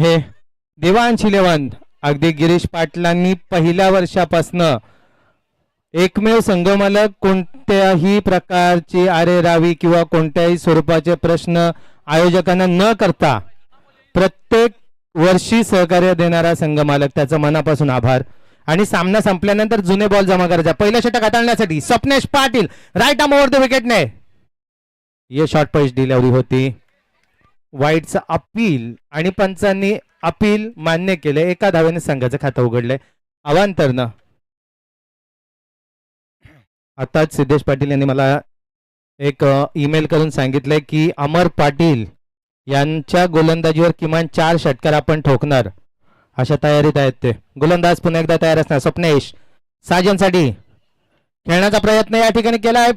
हे देवांश इलेव्हन अगदी गिरीश पाटलांनी पहिल्या वर्षापासनं एकमेव संघमालक कोणत्याही प्रकारची आरेरावी किंवा कोणत्याही स्वरूपाचे प्रश्न आयोजकांना न करता प्रत्येक वर्षी सहकार्य देणारा संघमालक, त्याचा मनापासून आभार. आणि सामना संपल्यानंतर जुने बॉल जमा करायचा. पहिलं षटक हाताळण्यासाठी Swapnesh Patil right arm over the विकेटने ये शॉर्ट पैस डिलिव्हरी होती. वाईटचं अपील आणि पंचांनी अपील मान्य केले. एका धावेने संघाचं खातं उघडलंय. अवांतरनं आताच सिद्धेश पाटील यांनी मला एक ईमेल करून सांगितलंय की अमर पाटील यांच्या गोलंदाजीवर किमान 4 षटकार आपण ठोकणार, अशा तयारीत आहेत ते. गोलंदाज पुन्हा एकदा तयार असणार. स्वप्नेश साजनसाठी खेळण्याचा प्रयत्न या ठिकाणी केलाय.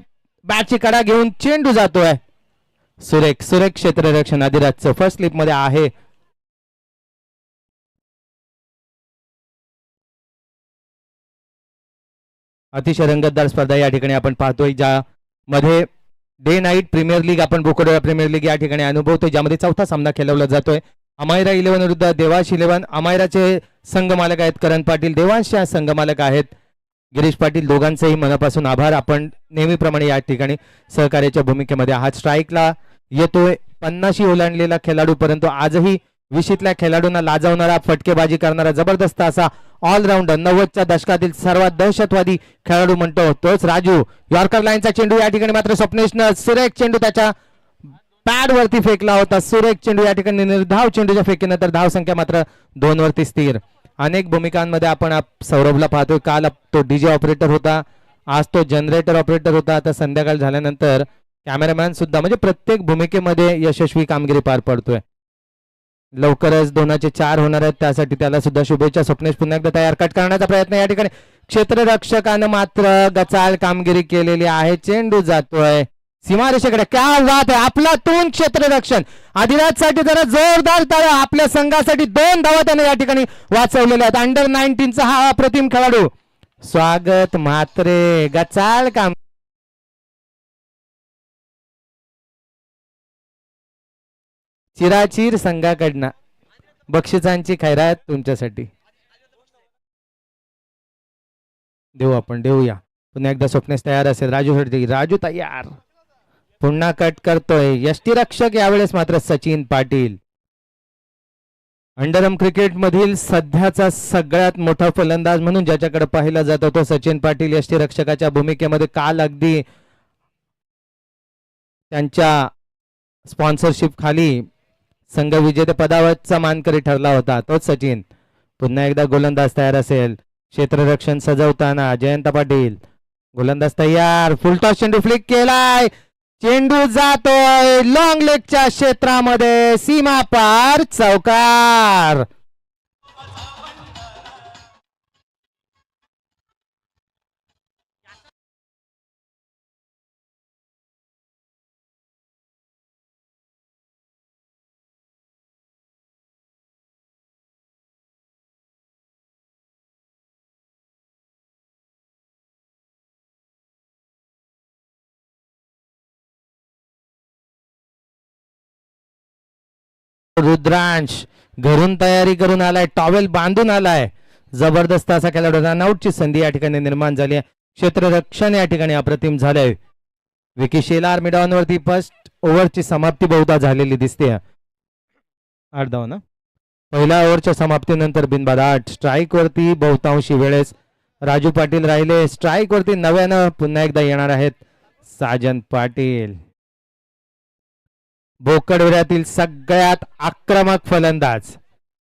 बॅटची कडा घेऊन चेंडू जातोय. सुरेख सुरेख क्षेत्ररक्षण अधिराजचं फर्स्ट स्लिप मध्ये आहे. अतिशय रंगतदार स्पर्धा या ठिकाणी आपण पाहतोय, ज्यामध्ये डे नाईट प्रीमियर लीग आपण बुकोडोरा प्रीमियर लीग या ठिकाणी अनुभवतोय, ज्यामध्ये चौथा सामना खेळवला जातोय. अमायरा 11 विरुद्ध देवांश 11. अमायराचे संघ मालक आहेत करण पाटील, देवांशचे संघ मालक आहेत गिरीश पाटील. दोघांचेही मनापासून आभार. आपण नेहमीप्रमाणे या ठिकाणी सहकार्याच्या भूमिकेमध्ये आहात. स्ट्राईकला येतोय 50 ओलांडलेला खेळाडू, परंतु आजही विशीतल्या खेळाडूंना लाजवणारा, फटकेबाजी करणारा जबरदस्त असा ऑलराऊंडर, 90च्या दशकातील सर्वात दहशतवादी खेळाडू म्हणतो तोच राजू. यॉर्कर लाईनचा चेंडू या ठिकाणी मात्र स्वप्नेशनं सुरेख चेंडू त्याच्या पॅड वरती फेकला होता. सुरेख चेंडू या ठिकाणी निर्धाव चेंडूच्या फेकीनंतर धाव संख्या मात्र 2 वरती स्थिर. अनेक भूमिकांमध्ये आपण सौरभला पाहतोय. काल तो डीजे ऑपरेटर होता, आज तो जनरेटर ऑपरेटर होता, आता संध्याकाळ झाल्यानंतर कॅमेरामॅन सुद्धा, म्हणजे प्रत्येक भूमिकेमध्ये यशस्वी कामगिरी पार पडतोय. लवकरच 2चे 4 होणार आहेत, त्यासाठी त्याला सुद्धा शुभेच्छा. स्वप्नेश पुन्हा एकदा तयार. कट करण्याचा प्रयत्न या ठिकाणी क्षेत्ररक्षकानं मात्र गचाळ कामगिरी केलेली आहे. चेंडू जातोय सीमारेषेकडे. क्या बात आहे, आपला तून क्षेत्ररक्षण. अधिराजसाठी जरा जोरदार टाळ्या. आपल्या संघासाठी 2 धावा त्याने या ठिकाणी वाचवलेल्या आहेत. अंडर 19चा हा अप्रतिम खेळाडू. स्वागत म्हात्रे, गचाळ काम. चिराचिर संघाकडनं बक्षिसांची खैरात तुमच्यासाठी देऊ, आपण देऊया. पुन्हा एकदा स्वप्नेश तयार असेल. राजू हरदी, राजू तयार. पुन्हा कट करतोय यष्टीरक्षक, यावेळेस मात्र सचिन पाटील. अंडरम क्रिकेट मधील सध्याचा सगळ्यात मोठा फलंदाज म्हणून ज्याच्याकडे पाहिला जातो तो सचिन पाटील यष्टीरक्षकाच्या भूमिकेमध्ये. काल अगदी त्यांच्या स्पॉन्सरशिप खाली संघ विजेते पदावरचा मानकरी ठरला होता तोच सचिन. पुन्हा एकदा गोलंदाज तयार असेल. क्षेत्ररक्षण सजवताना जयंत पाटील. गोलंदाज तयार. फुलटॉस चेंडू फ्लिक केलाय. चेंडू जातोय लॉंग लेगच्या क्षेत्रामध्ये, सीमा पार चौकार. रुद्रांश घरून तयारी करून आलाय, टॉवेल बांधून आलाय. जबरदस्त असा खेळाडू. रनआउटची संधी या ठिकाणी निर्माण झाली आहे. क्षेत्ररक्षण या ठिकाणी अप्रतिम झालंय. विकी शेलार मिडॉन वरती फर्स्ट ओव्हरची समाप्ती बहुधा झालेली दिसते. 8 धावा ना. पहिल्या ओव्हरच्या समाप्तीनंतर बिनबाद 8. स्ट्राईक वरती बहुतांशी वेळेस राजू पाटील राहिले. स्ट्राईक वरती नव्यानं पुन्हा एकदा येणार आहेत साजन पाटील. बोकडवऱ्यातील सगळ्यात आक्रमक फलंदाज,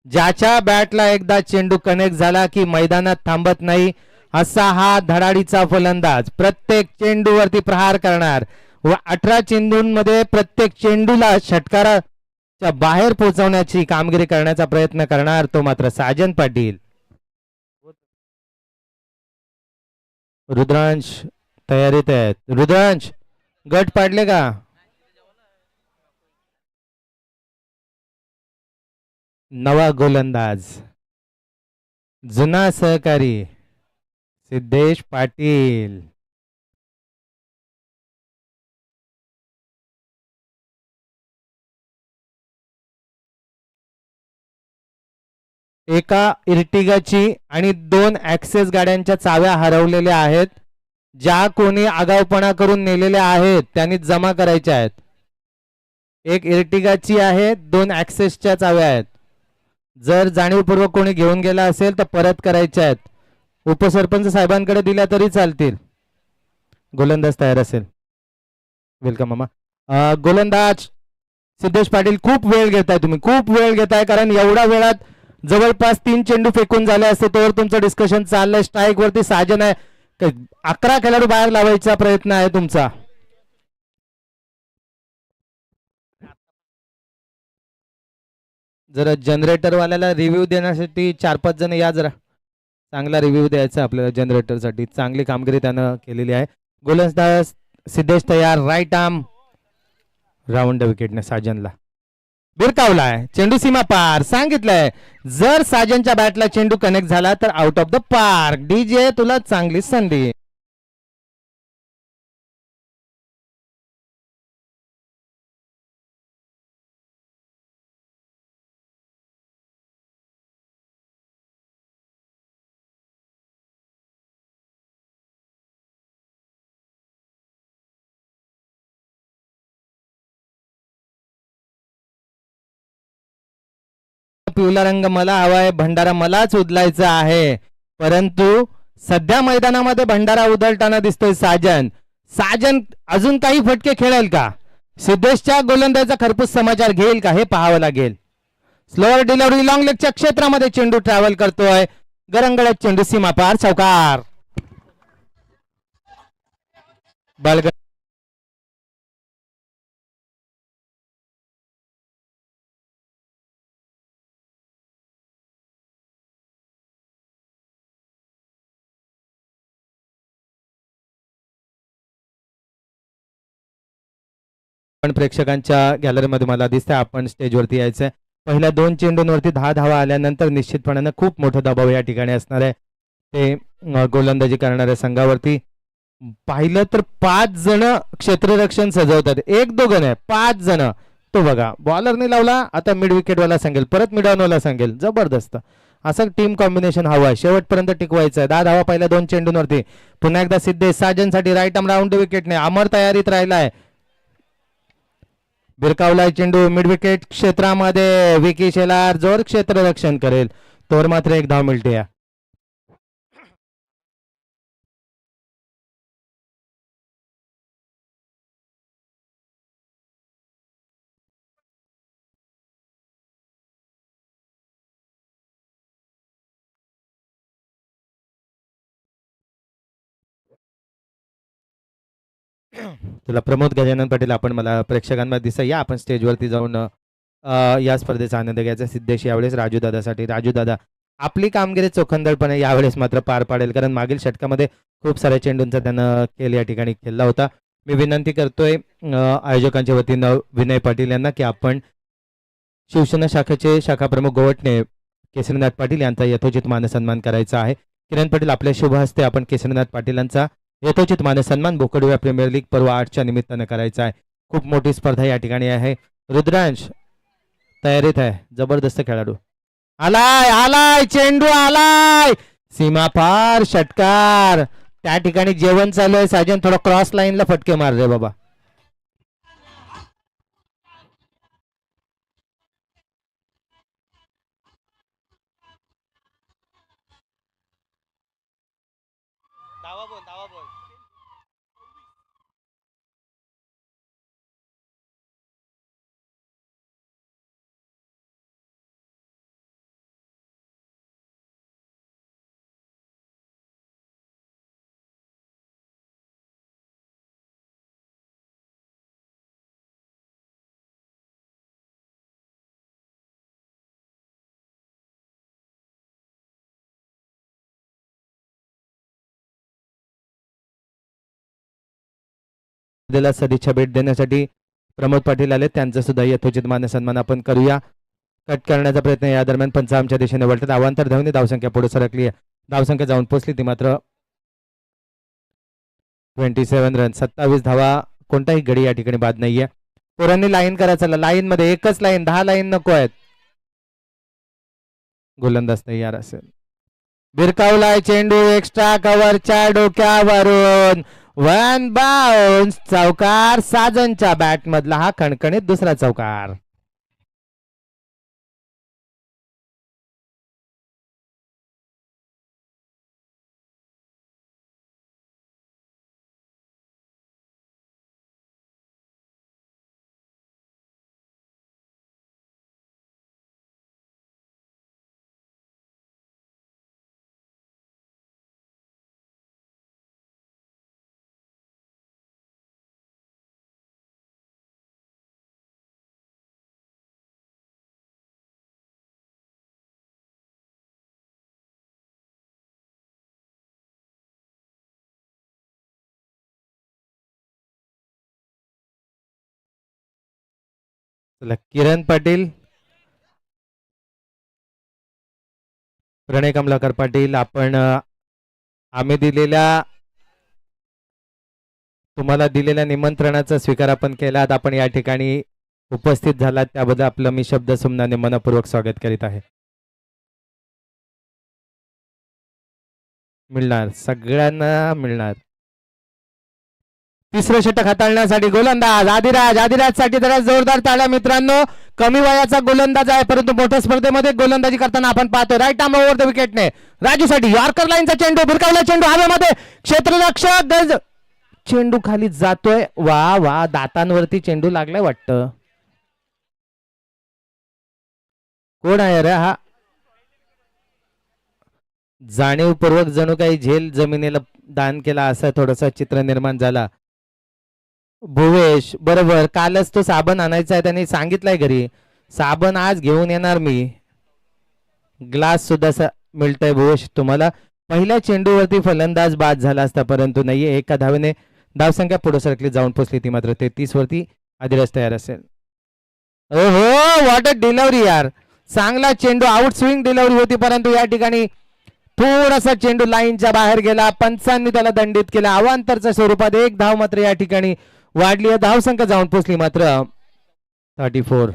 ज्याच्या बॅटला एकदा चेंडू कनेक्ट झाला की मैदानात थांबत नाही असा हा धडाडीचा फलंदाज. प्रत्येक चेंडूवरती प्रहार करणार व 18 चेंडूंमध्ये प्रत्येक चेंडूला षटकाराच्या बाहेर पोहोचवण्याची कामगिरी करण्याचा प्रयत्न करणार तो मात्र साजन पाटील. रुद्रांश तयारीत आहेत. रुद्रांश गट पाडले का? नवा गोलंदाज जुना सहकारी सिद्धेश पाटील. एका इर्टिगाची आणि 2 ॲक्सेस गाड्यांच्या चाव्या हरवलेल्या आहेत. ज्या कोणी आगाऊपणा करून नेलेल्या आहेत त्यांनी जमा करायच्या आहेत. एक इर्टिगाची आहे, 2 ॲक्सेसच्या चाव्या आहेत. जर जाणीवपूर्वक कोणी घेऊन गेला असेल तर परत करायच्या आहेत. उपसरपंच साहेबांकडे दिल्या तरी चालतील. गोलंदाज तयार असेल. वेलकम मामा. गोलंदाज सिद्धेश पाटील, खूप वेळ घेताय तुम्ही, खूप वेळ घेताय, कारण एवढ्या वेळात जवळपास 3 चेंडू फेकून झाले असते. तोवर तुमचं डिस्कशन चाललंय. स्ट्राईक वरती साजन आहे. 11 खेळाडू बाहेर लावायचा प्रयत्न आहे तुमचा. जरा जनरेटर वाल्याला रिव्ह्यू देण्यासाठी 4-5 जण या. जरा चांगला रिव्ह्यू द्यायचा आपल्याला जनरेटरसाठी. चांगली कामगिरी त्यानं केलेली आहे. गोलंदाज सिद्धेश तयार. राईट आर्म राऊंड विकेटने साजनला बिरकावलाय. चेंडू सीमा पार. सांगितलंय जर साजनच्या बॅटला चेंडू कनेक्ट झाला तर out of the park. DJ तुला चांगली संधी. पिवळा रंग मला हवाय, भंडारा मलाच उधलायचा आहे. परंतु सध्या मैदानामध्ये भंडारा उधळताना दिसतोय साजन. साजन अजून काही फटके खेळेल का? सिद्धेशच्या गोलंदाजाचा खरपूस समाचार घेईल का हे पाहावं लागेल. स्लोअर डिलिव्हरी लॉंग लेगच्या क्षेत्रामध्ये चेंडू ट्रॅव्हल करतोय. गरंगळ्यात चेंडू सीमा पार. चौकार. बलग पण प्रेक्षकांच्या गॅलरीमध्ये मला दिसतंय. आपण स्टेजवरती यायचंय. पहिल्या 2 चेंडूंवरती 10 धावा आल्यानंतर निश्चितपणानं खूप मोठं दबाव या ठिकाणी असणार आहे. ते गोलंदाजी करणाऱ्या संघावरती. पाहिलं तर 5 जण क्षेत्ररक्षण सजवतात. 1-2 नाही, 5 जण. तो बघा बॉलरने लावला, आता मिड विकेटवाला सांगेल, परत मिड ऑनवाला सांगेल. जबरदस्त असं टीम कॉम्बिनेशन हवं आहे. शेवटपर्यंत टिकवायचं आहे. 10 धावा पहिल्या 2 चेंडूंवरती. पुन्हा एकदा सिद्धेश साजनसाठी राईट आर्म राऊंड विकेटने. अमर तयारीत राहिलाय. बिरकावलाय चेंडू मिड विकेट क्षेत्रामध्ये. विकी शेलार जोर क्षेत्ररक्षण करेल. तोवर मात्र 1 धाव मिळते. तुला प्रमोद गजानन पाटील आपण मला प्रेक्षकांमध्ये दिसा. या आपण स्टेजवरती जाऊन या स्पर्धेचा आनंद घ्यायचा. सिद्धेश यावेळेस राजू दादासाठी. राजू दादा आपली कामगिरी चोखंदळपणे यावेळेस मात्र पार पाडेल, कारण मागील षटकामध्ये खूप साऱ्या चेंडूंचा त्यानं खेळ या ठिकाणी खेळला होता. मी विनंती करतोय आयोजकांच्या वतीनं विनय पाटील यांना की आपण शिवसेना शाखेचे शाखा प्रमुख गोवटणे केसरीनाथ पाटील यांचा यथोचित मानसन्मान करायचा आहे. किरण पाटील आपल्या शुभ हस्ते आपण केसरीनाथ पाटीलांचा यथोचित मानसन्मान बोकडव्या प्रीमियर लीग पर्व 8च्या निमित्तानं करायचा आहे. खूप मोठी स्पर्धा या ठिकाणी आहे. रुद्रांश तयारीत आहे. जबरदस्त खेळाडू. आलाय आलाय चेंडू आलाय. सीमा पार. षटकार. त्या ठिकाणी जेवण चालू आहे. साजन थोडा क्रॉस लाईनला फटके मार रे बाबा. धावा बोल धावा बोल. सदिच्छा भेट देण्यासाठी प्रमोद पाटील आले. त्यांचा सुद्धा यथोचित मानसन्मान आपण करूया. कट करण्याचा प्रयत्न या दरम्यान पंच आमच्या दिशेने वळतात. अवांतर धावने धावसंख्या पुढे सरकली आहे. धावसंख्या जाऊन पोहोचली ती मात्र 27 रन. 27 धावा. कोणताही गडी या ठिकाणी बाद नाहीये. पोरांनी लाईन करायचं. लाईन मध्ये एकच लाईन, 10 लाईन नको आहेत. गोलंदाज तयार असेल. भिरकावलाय चेंडू एक्स्ट्रा कव्हरच्या डोक्यावरून वन बाउन्स चौकार. साजनच्या बॅट मधला हा खणखणीत दुसरा चौकार. चला, किरण पाटील, प्रणय कमलाकर पाटील, आपण आम्ही तुम्हाला दिलेल्या निमंत्रणाचा स्वीकार आपण केलात. आपण या ठिकाणी उपस्थित झालात त्याबद्दल आपलं मी शब्द सुमनाने मनपूर्वक स्वागत करीत आहे. मिळणार, सगळ्यांना मिळणार. तिसरं षटक हाताळण्यासाठी गोलंदाज आदिराज. आदिराज साठी जरा जोरदार टाळ्या मित्रांनो. कमी वयाचा गोलंदाज आहे परंतु मोठ्या स्पर्धेमध्ये गोलंदाजी करताना आपण पाहतो. राईट आर्म ओव्हर द विकेटने राजूसाठी यॉर्कर लाईनचा चेंडू. भिरकावला चेंडू हवेमध्ये. क्षेत्ररक्षक गज, चेंडू खाली जातोय. वा वा, दातांवरती चेंडू लागलाय वाटतं. कोण आहे रे हा? जाणीवपूर्वक जणू काही झेल जमिनीला दान केला असं थोडस चित्र निर्माण झाला. भुवेश, बरोबर, कालच तो साबण आणायचा आहे त्यांनी सांगितलंय घरी. साबण आज घेऊन येणार मी. ग्लास सुद्धा मिळतंय भुवेश तुम्हाला. पहिल्या चेंडूवरती फलंदाज बाद झाला असता परंतु नाहीये. एका धावेने धावसंख्या पुढे सरकली जाऊन पोचली ती मात्र 33 वरती. आदिराज तयार असेल. ओहो, व्हॉट अ डिलिव्हरी यार. चांगला चेंडू, आउट स्विंग डिलिव्हरी होती परंतु या ठिकाणी थोडासा चेंडू लाईनच्या बाहेर गेला. पंचांनी त्याला दंडित केला. अवांतरच्या स्वरूपात एक धाव मात्र या ठिकाणी वाढली. धावसंख्या जाऊन पोचली मात्र 34.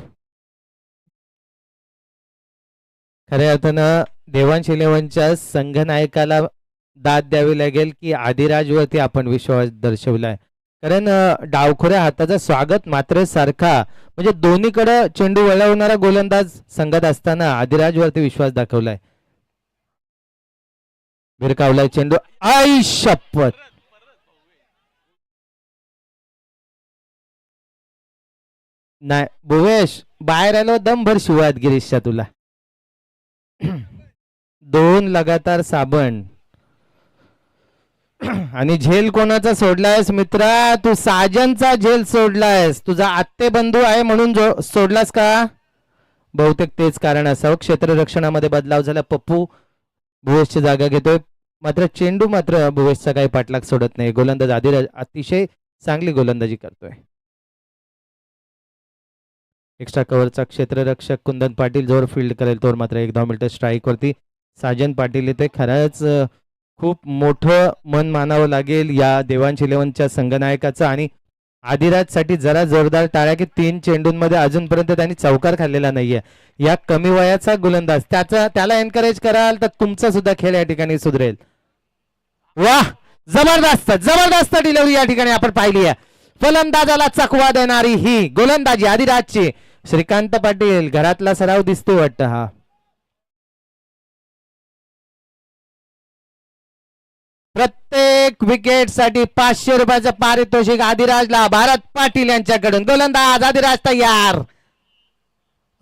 खऱ्या अर्थानं देवांश इलेव्हनच्या संघनायकाला दाद द्यावी लागेल की आदिराजवरती आपण विश्वास दर्शवलाय. कारण डावखोऱ्या हाताचा स्वागत मात्र सारखा, म्हणजे दोन्हीकडे चेंडू वळवणारा गोलंदाज संघात असताना आदिराजवरती विश्वास दाखवलाय. भिरकावलाय चेंडू. आई शपथ. नाही भुवेश, बाहेर आलो दमभर शिवात गिरीशच्या तुला. 2 लगातार साबण. आणि झेल कोणाचा सोडलायस मित्रा? तू साजनचा झेल सोडलायस. तुझा आत्ते बंधू आहे म्हणून सोडलास का? बहुतेक तेच कारण असावं. क्षेत्ररक्षणामध्ये बदलाव झाला. पप्पू भुवेशची जागा घेतोय मात्र चेंडू मात्र भुवेशचा काही पाठलाग सोडत नाही. गोलंदाज आदिराज अतिशय चांगली गोलंदाजी करतोय. एक्स्ट्रा कव्हरचा क्षेत्ररक्षक कुंदन पाटील जोर फील्ड करेल तोर मात्र 1 धाव मिळते स्ट्राईक वरती. साजन पाटील येते. खरंच खूप मोठं मन मानावं लागेल या देवांश इलेव्हनच्या संघनायकाचं. आणि आदिराजसाठी जरा जोरदार टाळ्या की 3 चेंडूंमध्ये अजूनपर्यंत त्यांनी चौकार खाल्लेला नाहीये. या कमी वयाचा गोलंदाज, त्याला एनकरेज कराल तर तुमचा सुद्धा खेळ या ठिकाणी सुधरेल. वाह, जबरदस्त जबरदस्त डिलिव्हरी या ठिकाणी आपण पाहिली आहे. फलंदाजाला चकवा देणारी ही गोलंदाजी आदिराजची. श्रीकांत पाटील घरातला सराव दिसतो वाटतं हा. प्रत्येक विकेट साठी 500 रुपयाचं पारितोषिक आदिराजला भारत पाटील यांच्याकडून. गोलंदाज आदिराज तयार.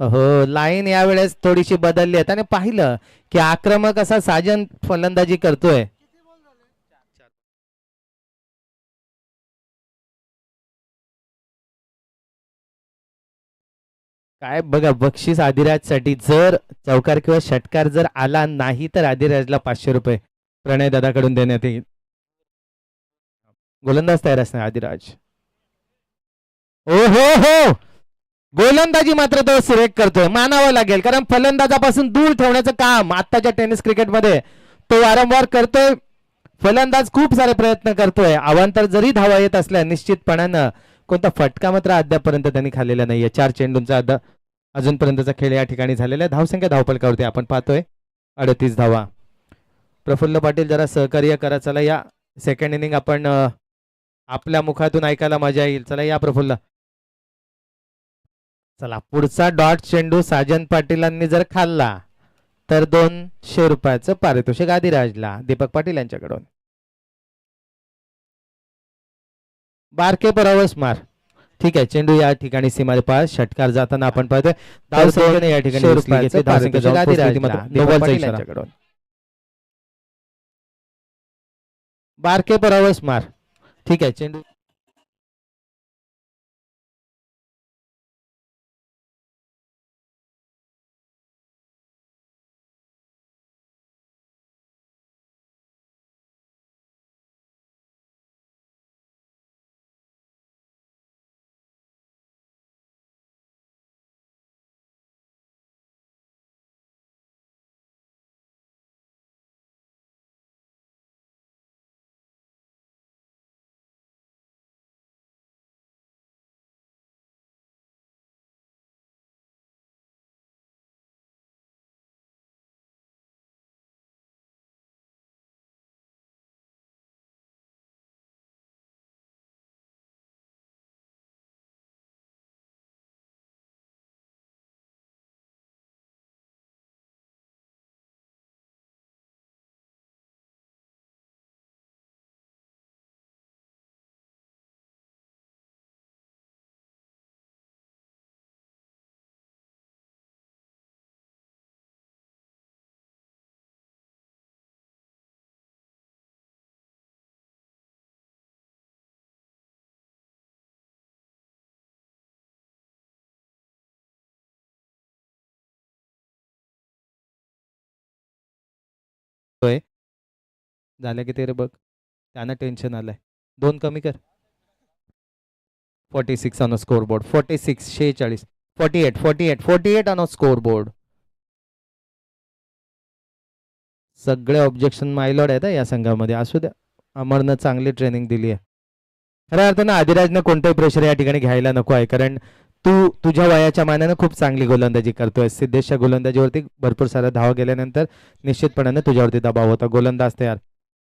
हो, लाईन यावेळेस थोडीशी बदलली आहे. त्याने पाहिलं की आक्रमक असा साजन फलंदाजी करतोय. काय बघा, बक्षीस आदिराजसाठी. जर चौकार किंवा षटकार जर आला नाही तर आदिराजला 500 रुपये प्रणय दादाकडून देण्यात येईल. गोलंदाज तयार असणार आदिराज. ओ हो हो, गोलंदाजी मात्र तो सुरेख करतोय, मानावं लागेल. कारण फलंदाजापासून दूर ठेवण्याचं काम आत्ताच्या टेनिस क्रिकेटमध्ये तो वारंवार करतोय. फलंदाज खूप सारे प्रयत्न करतोय. अवांतर जरी धावा येत असल्या निश्चितपणानं कोणता फटका मात्र अद्यापर्यंत त्यांनी खाल्लेला नाहीये. 4 चेंडूंचा अजूनपर्यंतचा खेळ या ठिकाणी झालेला आहे. धावसंख्या धावपलकावरती आपण पाहतोय 38 धावा. प्रफुल्ल पाटील जरा सहकार्य करा. चला या सेकंड इनिंग आपण आपल्या मुखातून ऐकायला मजा येईल. चला या प्रफुल्ल. चला पुढचा डॉट चेंडू साजन पाटीलांनी जर खाल्ला तर 200 रुपयाचं पारितोषिक आदिराजला. दीपक पाटील यांच्याकडून. बारके परावस मार. ठीक आहे, चेंडू या ठिकाणी सीमा पार षटकार जाताना आपण पाहतोय. धाव संख्येने या ठिकाणी आदिराजकडून. बारके परावस मार. ठीक आहे, चेंडू झालं की ते रे बघ, त्यांना टेन्शन आलंय. 2 कमी कर. 46 on score board. 46 46 48 48 48 on score board. सगळे ऑब्जेक्शन मायलॉड आहेत या संघामध्ये. असू द्या, अमरनं चांगली ट्रेनिंग दिली आहे. खऱ्या अर्थानं आदिराजनं कोणतंही प्रेशर या ठिकाणी घ्यायला नको आहे, कारण तू तुझ्या वयाच्या मानानं खूप चांगली गोलंदाजी करतोय. सिद्धेशच्या गोलंदाजीवरती भरपूर सारा धाव गेल्यानंतर निश्चितपणाने तुझ्यावरती दबाव होता. गोलंदाज तयार.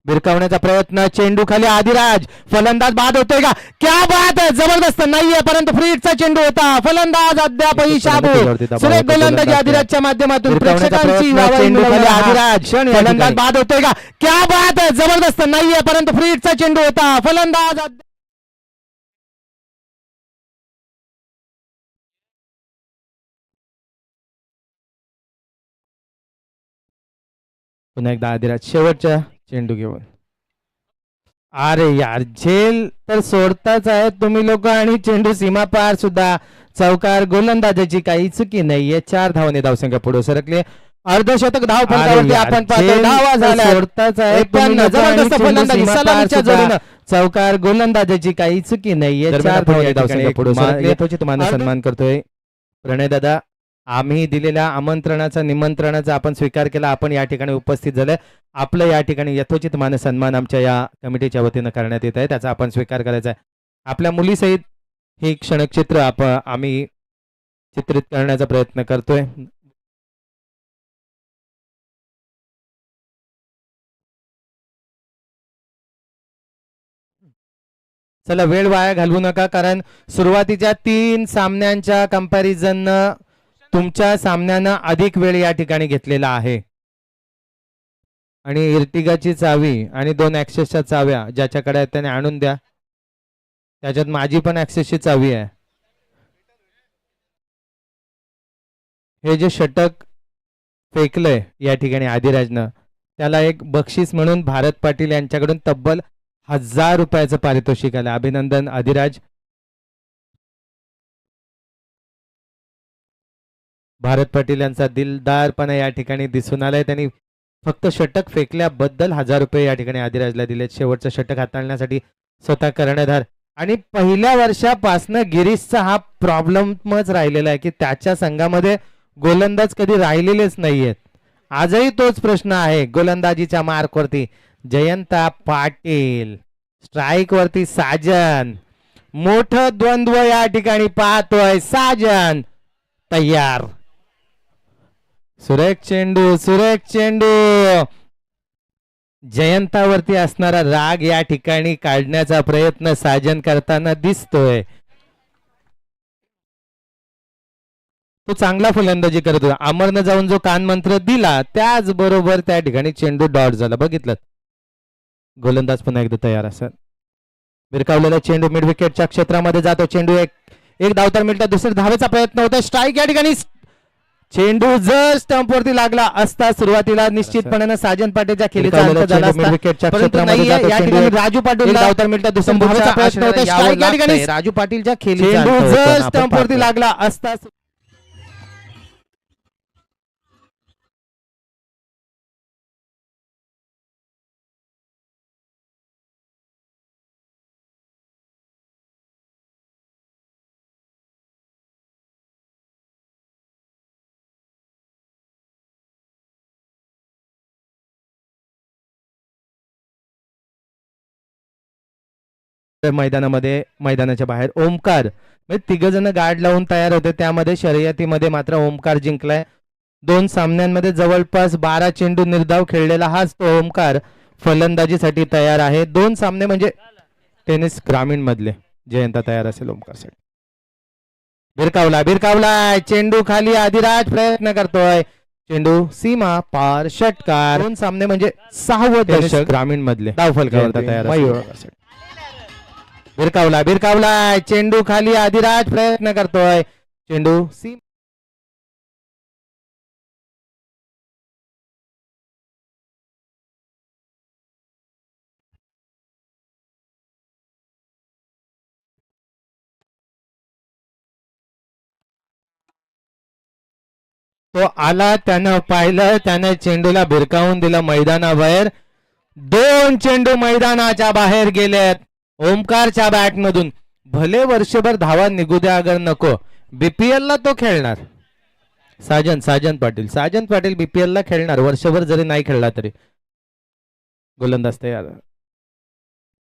भिरकावण्याचा प्रयत्न. चेंडू खाली. आदिराज फलंदाज बाद होतोय का? क्या बात आहे, जबरदस्त नाहीये, परंतु फ्रीटचा चेंडू होता. फलंदाज अद्यापही शाबू. सुरेख गोलंदाजी आदिराजच्या माध्यमातून प्रेक्षकांची वाहवाही मिळवली. आदिराज फलंदाज बाद होतोय का? क्या बात आहे, जबरदस्त नाहीये, परंतु फ्रीटचा चेंडू होता. फलंदाज पुन्हा एकदा आदिराज शेवटच्या चेंडू घेऊन. अरे यार, झेल तर सोडताच आहेत तुम्ही लोक, आणि चेंडू सीमा पार सुद्धा. चौकार. गोलंदाजाची काही चुकी नाहीये. 4 धावाने धावसंख्या पुढे सरकले. अर्धशतक धाव फलकावरती आपण पाहतो. धावा झाल्या. सोडताच आहे पण जबरदस्त फलंदाजी सलामीच्या जोडीनं. चौकार. गोलंदाजाची काही चुकी नाहीये. 4 धावाने धावसंख्या पुढे सरकले. तुम्हाला सन्मान करतोय प्रणय दादा. आम्ही दिलेल्या आमंत्रणाचा निमंत्रणाचा आपण स्वीकार केला. आपण या ठिकाणी उपस्थित झाले. आपलं या ठिकाणी यथोचित मान सन्मान आमच्या या कमिटीच्या वतीनं करण्यात येत आहे, त्याचा आपण स्वीकार करायचा आहे. आपल्या मुलीसहित हे क्षणचित्र आम्ही चित्रित करण्याचा प्रयत्न करतोय. चला, वेळ वाया घालवू नका, कारण सुरुवातीच्या 3 सामन्यांच्या कंपॅरिझन तुमच्या सामन्यानं अधिक वेळ या ठिकाणी घेतलेला आहे. आणि इर्टिगाची चावी आणि 2 ॲक्सेसच्या चाव्या ज्याच्याकडे आहेत त्याने आणून द्या. त्याच्यात माझी पण ॲक्सेसची चावी आहे. हे जे षटक फेकलंय या ठिकाणी आदिराजनं, त्याला एक बक्षीस म्हणून भारत पाटील यांच्याकडून तब्बल 1000 रुपयाचं पारितोषिक आलं. अभिनंदन आदिराज. भारत पाटील यांचा दिलदारपणा या ठिकाणी दिसून आलाय. त्यांनी फक्त षटक फेकल्याबद्दल 1000 रुपये या ठिकाणी आदिराजला दिलेत. शेवटचं षटक हाताळण्यासाठी स्वतः कर्णधार. आणि पहिल्या वर्षापासनं गिरीशचा हा प्रॉब्लेमच राहिलेला आहे की त्याच्या संघामध्ये गोलंदाज कधी राहिलेलेच नाहीयेत. आजही तोच प्रश्न आहे. गोलंदाजीच्या मार्कवरती जयंता पाटील, स्ट्राईक वरती साजन. मोठं द्वंद्व या ठिकाणी पाहतोय. साजन तयार. सुरेख चेंडू जयंतावरती असणारा राग या ठिकाणी काढण्याचा प्रयत्न साजन करताना दिसतोय. तो चांगला फलंदाजी करत होता. अमरनं जाऊन जो कानमंत्र दिला त्याचबरोबर त्या ठिकाणी चेंडू डॉट झाला. बघितलं, गोलंदाज पुन्हा एकदा तयार असत. विरकावलेला चेंडू मिड विकेटच्या क्षेत्रामध्ये जातो. चेंडू एक धावतर मिळतात. दुसऱ्या धावेचा प्रयत्न होता. स्ट्राईक या ठिकाणी. चेंडू जर स्टंपवरती लागला असता सुरुवातीला निश्चितपणे साजन पाटीलच्या खेळीचा अंत झाला असता. परंतु नाही, या ठिकाणी राजू पाटील धावतर मिळतात. दुसऱ्या धावेचा प्रयत्न होता. स्ट्राईक या ठिकाणी. राजू पाटीलच्या खेळीचा चेंडू जर स्टंपवरती लागला असता. मैदानाच्या बाहेर ओमकार तिघ जण गार्ड लावून तयार होते. त्यामध्ये शर्यतीमध्ये मात्र ओमकार जिंकलाय. 2 सामन्यांमध्ये जवळपास 12 चेंडू निर्धाव खेळलेला हाच तो ओमकार फलंदाजीसाठी तयार आहे. 2 सामने म्हणजे टेनिस ग्रामीण मधले. जयंता तयार असेल ओमकारसाठी. भिरकावला चेंडू खाली. आदिराज प्रयत्न करतोय. चेंडू सीमा पार षटकार. 2 सामने म्हणजे 6वं दशक ग्रामीण मधले धाव फलकावर तयार असेल. भिरकावला चेंडू खाली. आदिराज प्रयत्न करतोय. चेंडू सी तो आला. त्यानं पाहिलं. त्यानं चेंडूला भिरकावून दिलं मैदानाबाहेर. 2 चेंडू मैदानाच्या बाहेर गेलेत ओमकारच्या बॅट मधून. भले वर्षभर धावा निघू द्या अगर नको, बीपीएल ला तो खेळणार. साजन पाटील बीपीएल ला खेळणार वर्षभर जरी नाही खेळला तरी. गोलंदाज तयार.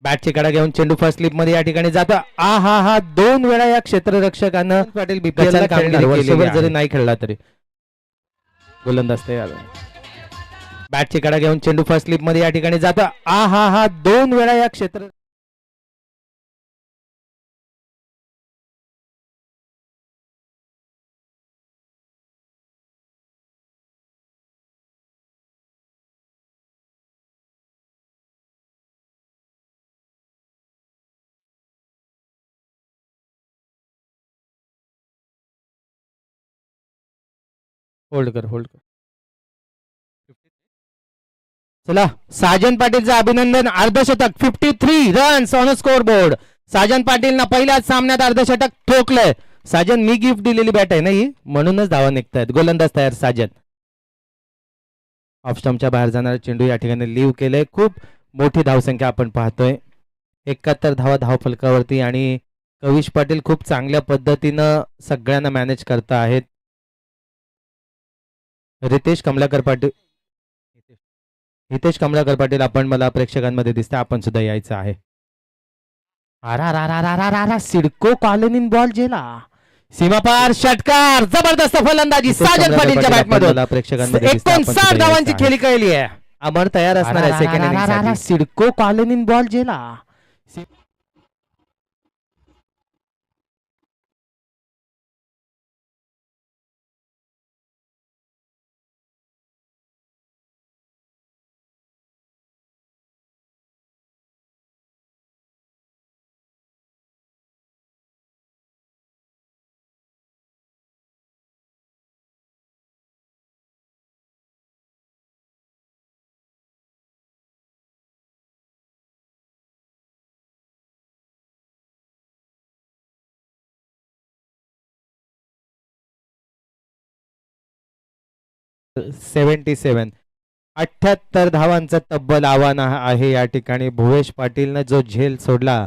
बॅटची कडा घेऊन चेंडू फर्स्ट स्लिप मध्ये या ठिकाणी जातो. हा 2 वेळा या क्षेत्ररक्षकानं पाटील बीपीएल ला खेळणार वर्षभर जरी नाही खेळला तरी. गोलंदाज तयार. बॅटची कडा घेऊन चेंडू फर्स्ट स्लिप मध्ये या ठिकाणी जातो. हा 2 वेळा या क्षेत्र होल्ड कर. चला, साजन पाटीलचं अभिनंदन. अर्धशतक 53 runs on score board. Sajan पाटीलनं पहिल्याच सामन्यात अर्धशतक ठोकलंय. साजन, मी गिफ्ट दिलेली बॅट आहे ना ही, म्हणूनच धावा निघतायत. गोलंदाज तयार. साजन ऑफ स्टंपच्या बाहेर जाणारा चेंडू या ठिकाणी लीव केले. खूप मोठी धावसंख्या आपण पाहतोय. 71 धावा धाव फलकावरती आणि कविश पाटील खूप चांगल्या पद्धतीनं सगळ्यांना मॅनेज करता आहेत. हितेश कमलाकर पाटील आपण मला प्रेक्षकांमध्ये दिसते. आपण सुद्धा यायचं आहे. सिडको कॉलनी बॉल जेला. सीमापार षटकार. जबरदस्त फलंदाजी साजन पाटीलच्या बॅटमधून. प्रेक्षकांमध्ये 59 धावांची खेळी कळली आहे. अमर तयार असणार आहे सेकंड इनिंगसाठी. सिडको कॉलनी बॉल जेला. $77 78 धावांचं तब्बल आव्हान आहे या ठिकाणी. भुवेश पाटीलनं जो झेल सोडला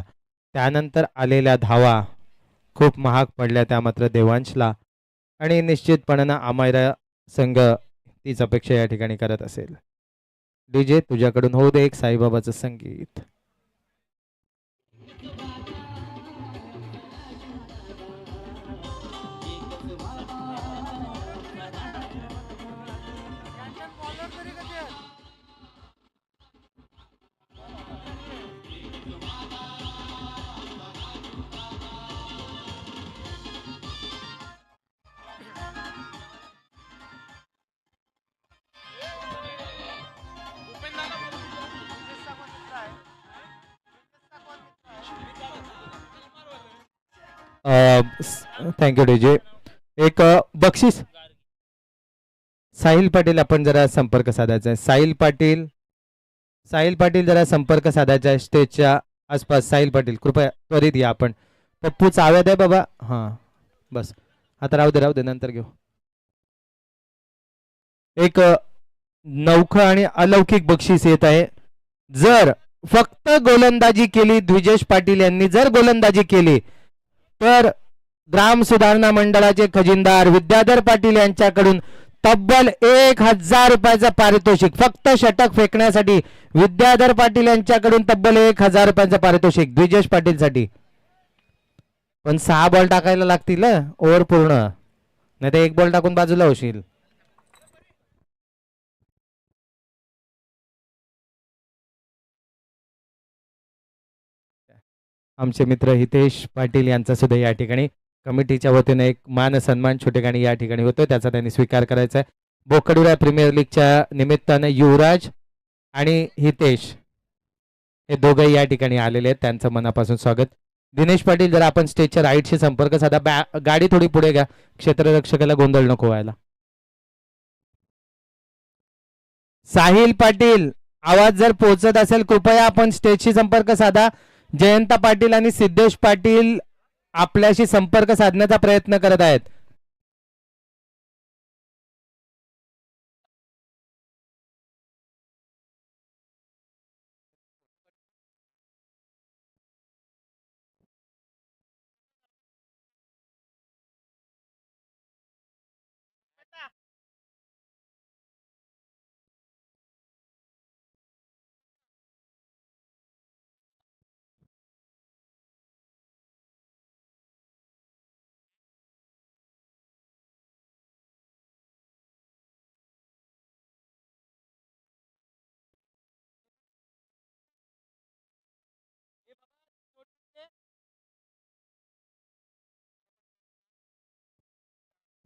त्यानंतर आलेल्या धावा खूप महाग पडल्या त्या मात्र देवांशला. आणि निश्चितपणे अमायरा संघ तीच अपेक्षा या ठिकाणी करत असेल. डीजे तुझ्याकडून होऊ दे एक साईबाबाचं संगीत. Thank you DJ. एक बक्षीस साहिल पाटील आपण जरा संपर्क साधायचा आहे. साहिल पाटील जरा संपर्क साधायचा आहे स्टेजच्या आसपास. साहिल पाटील कृपया त्वरित या आपण. पप्पू चाव्यात आहे बाबा. हां बस आता राहू दे नंतर घेऊ. एक नौखं आणि अलौकिक बक्षीस येत आहे. जर फक्त गोलंदाजी केली द्विजेश पाटील यांनी जर गोलंदाजी केली तर ग्राम सुधारणा मंडळाचे खजिनदार विद्याधर पाटील यांच्याकडून तब्बल 1000 रुपयाचं पारितोषिक फक्त षटक फेकण्यासाठी विद्याधर पाटील यांच्याकडून तब्बल 1000 रुपयाचं पारितोषिक द्विजेश पाटील साठी. पण 6 बॉल टाकायला लागतील ओव्हर पूर्ण, नाही तर 1 बॉल टाकून बाजूला होशील. आमचे मित्र हितेश पाटील यांचा सुद्धा या ठिकाणी कमिटीच्या वतीने एक मान सन्मान छोटेखानी या ठिकाणी होतो, त्याचा त्यांनी स्वीकार करायचा आहे. बोकडुरा प्रीमियर लीगच्या निमित्ताने युवराज आणि हितेश हे दोघे या ठिकाणी आलेले आहेत, त्यांचं मनापासून स्वागत. दिनेश पाटील जरा आपण स्टेजच्या राईटशी संपर्क साधा. गाडी थोडी पुढे घ्या, क्षेत्ररक्षकाला गोंधळ नको व्हायला. साहिल पाटील आवाज जर पोहोचत असेल कृपया आपण स्टेजशी संपर्क साधा. जयंत पाटील आणि सिद्धेश पाटील आपल्याशी संपर्क साधण्याचा प्रयत्न करत आहेत.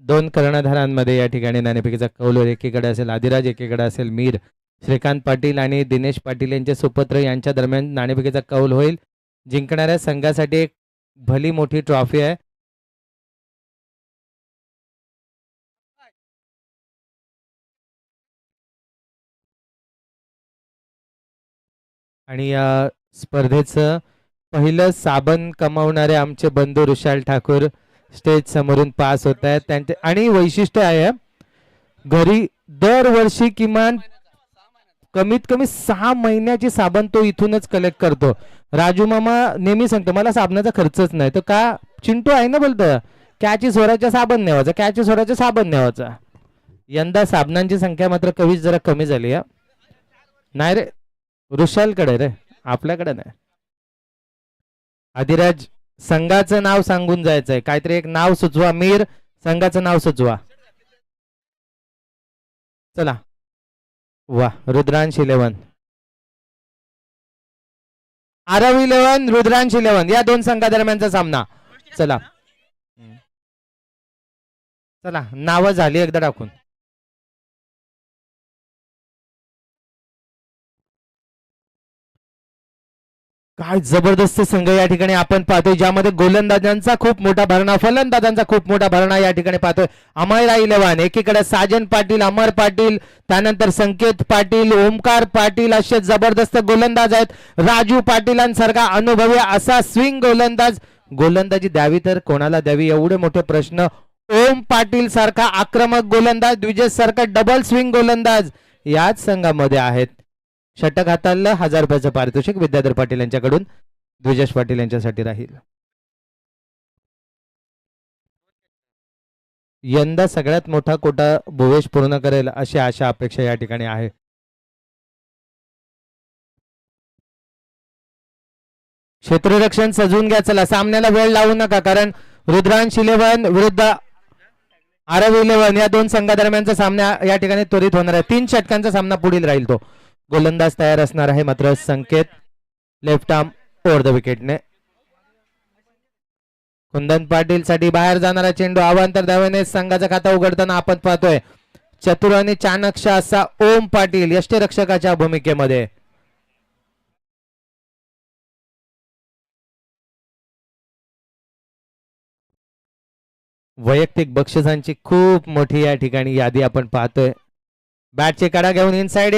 दोन कर्णधारांमध्ये या ठिकाणी नाणेफेकीचा कौल होईल. एकीकडे असेल आदिराज, एकीकडे असेल मीर. श्रीकांत पाटील आणि दिनेश पाटील यांचे सुपुत्र यांच्या दरम्यान नाणेफेकीचा कौल होईल. जिंकणाऱ्या संघासाठी एक भली मोठी ट्रॉफी आहे. आणि या स्पर्धेचं पहिलं साबण कमावणारे आमचे बंधू ऋषाल ठाकूर स्टेज समोरून पास होत आहेत. त्यांचे आणि वैशिष्ट्य आहे घरी दरवर्षी किमान कमीत कमी 6 महिन्याची साबण तो इथूनच कलेक्ट करतो. राजू मामा नेहमी सांगतो मला साबणाचा खर्चच नाही, तर का चिंटू आहे ना बोलतं कॅची सोराच्या साबण न्यावाचा, कॅची सोराच्या साबण न्यावाचा. यंदा साबणांची संख्या मात्र कवीच जरा कमी झाली आहे. नाही रे ऋषालकडे रे, आपल्याकडे नाही. आदिराज संघाचं नाव सांगून जायचंय, काहीतरी एक नाव सुचवा. मीर संघाचं नाव सुचवा. चला वा, रुद्रांश 11, आरव 11, रुद्रांश 11 या दोन संघादरम्यानचा सामना. चला चला नावं झाली एकदा टाकून. काय जबरदस्त संघ या ठिकाणी आपण पाहतोय, ज्यामध्ये गोलंदाजांचा खूप मोठा भरणा, फलंदाजांचा खूप मोठा भरणा या ठिकाणी पाहतोय. अमयरा 11, एकीकडे साजन पाटील, अमर पाटील, त्यानंतर संकेत पाटील, ओमकार पाटील असे जबरदस्त गोलंदाज आहेत. राजू पाटीलांसारखा अनुभवी असा स्विंग गोलंदाज. गोलंदाजी द्यावी तर कोणाला द्यावी एवढे मोठे प्रश्न. ओम पाटील सारखा आक्रमक गोलंदाज, द्विजेश सारखा डबल स्विंग गोलंदाज याच संघामध्ये आहेत. षटक हाताळलं 1000 रुपयाचं पारितोषिक विद्याधर पाटील यांच्याकडून द्विजेश पाटील यांच्यासाठी राहील. यंदा सगळ्यात मोठा कोटा भुवेश पूर्ण करेल अशी आशा अपेक्षा या ठिकाणी आहे. क्षेत्ररक्षण सजवून घ्या. चला सामन्याला वेळ लावू नका, कारण रुद्रांश 11 विरुद्ध आरव 11 या दोन संघादरम्यानचा सामना या ठिकाणी त्वरित होणार आहे. 3 षटकांचा सामना पुढील राहील. तो गोलंदाज तयार असणार आहे, मात्र संकेत लेफ्ट आर्म ओव्हर द विकेटने. कुंदन पाटील साठी बाहेर जाणारा चेंडू अवांतर धावेने संघाचा खाता उघडताना आपण पाहतोय. चतुर आणि चाणक्ष असा ओम पाटील यष्टीरक्षकाच्या भूमिकेमध्ये. वैयक्तिक बक्षिसांची खूप मोठी या ठिकाणी यादी आपण पाहतोय. बॅटचे कडा घेऊन इनसाइड